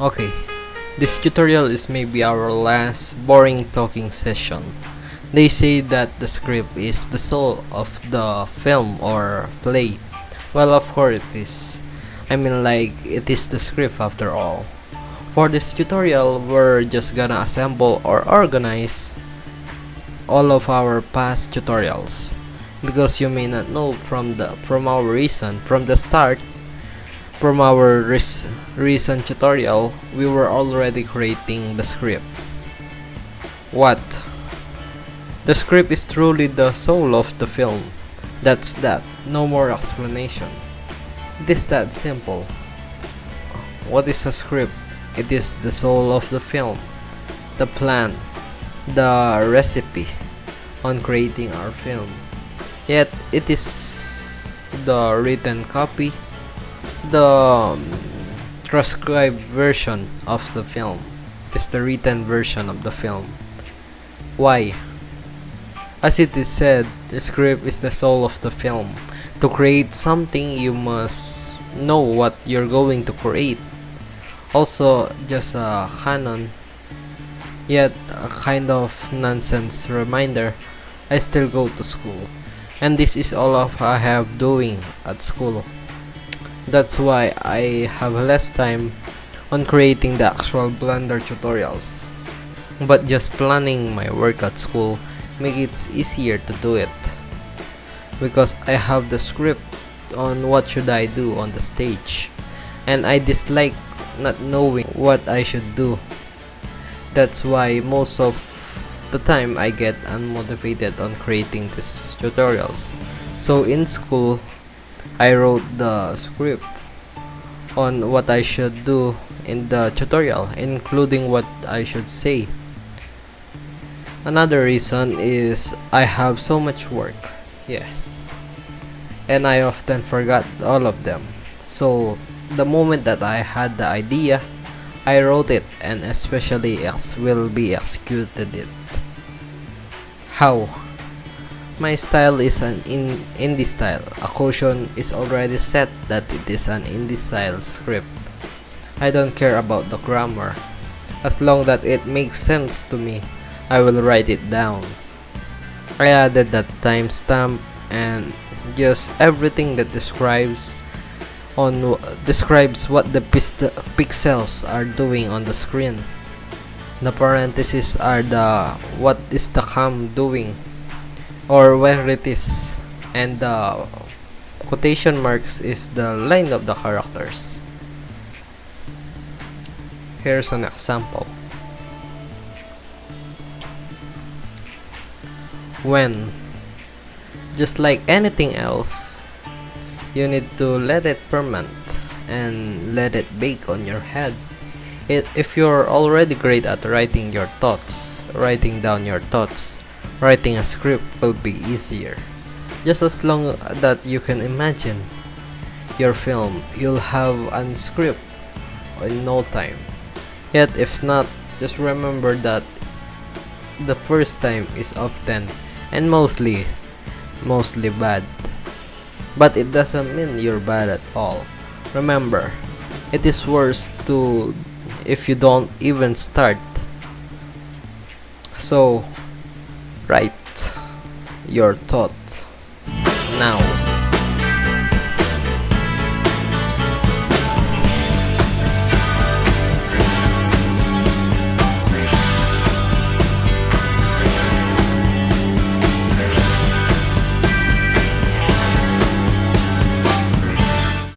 Okay, this tutorial is maybe our last boring talking session. They say that the script is the soul of the film or play. Well, of course it is. I mean, like, it is the script after all. For this tutorial, we're just gonna assemble or organize all of our past tutorials, because you may not know from our reason from the start. From our recent tutorial, we were already creating the script. What? The script is truly the soul of the film. That's that. No more explanation. It is that simple. What is a script? It is the soul of the film, the plan, the recipe on creating our film. Yet it is the written copy, the transcribed version of the film. It is the written version of the film. Why? As it is said, the script is the soul of the film. To create something, you must know what you're going to create. Also, just a canon, yet a kind of nonsense reminder. I still go to school, and this is all of I have doing at school. That's why I have less time on creating the actual Blender tutorials. But just planning my work at school make it easier to do it, because I have the script on what should I do on the stage, and I dislike not knowing what I should do. That's why most of the time I get unmotivated on creating these tutorials. So in school, I wrote the script on what I should do in the tutorial, including what I should say. Another reason is I have so much work, yes, and I often forgot all of them. So the moment that I had the idea, I wrote it and especially will be executed it. How? My style is an indie style. A caution is already set that it is an indie style script. I don't care about the grammar. As long that it makes sense to me, I will write it down. I added that timestamp and just everything that describes what the pixels are doing on the screen. The parentheses are the what is the cam doing, or where it is, and the quotation marks is the line of the characters. Here's an example. When, just like anything else, you need to let it ferment and let it bake on your head. If you're already great at writing your thoughts, writing down your thoughts, writing a script will be easier. Just as long that you can imagine your film, you'll have a script in no time. Yet if not, just remember that the first time is often and mostly bad. But it doesn't mean you're bad at all. Remember, it is worse to if you don't even start. So write your thoughts now.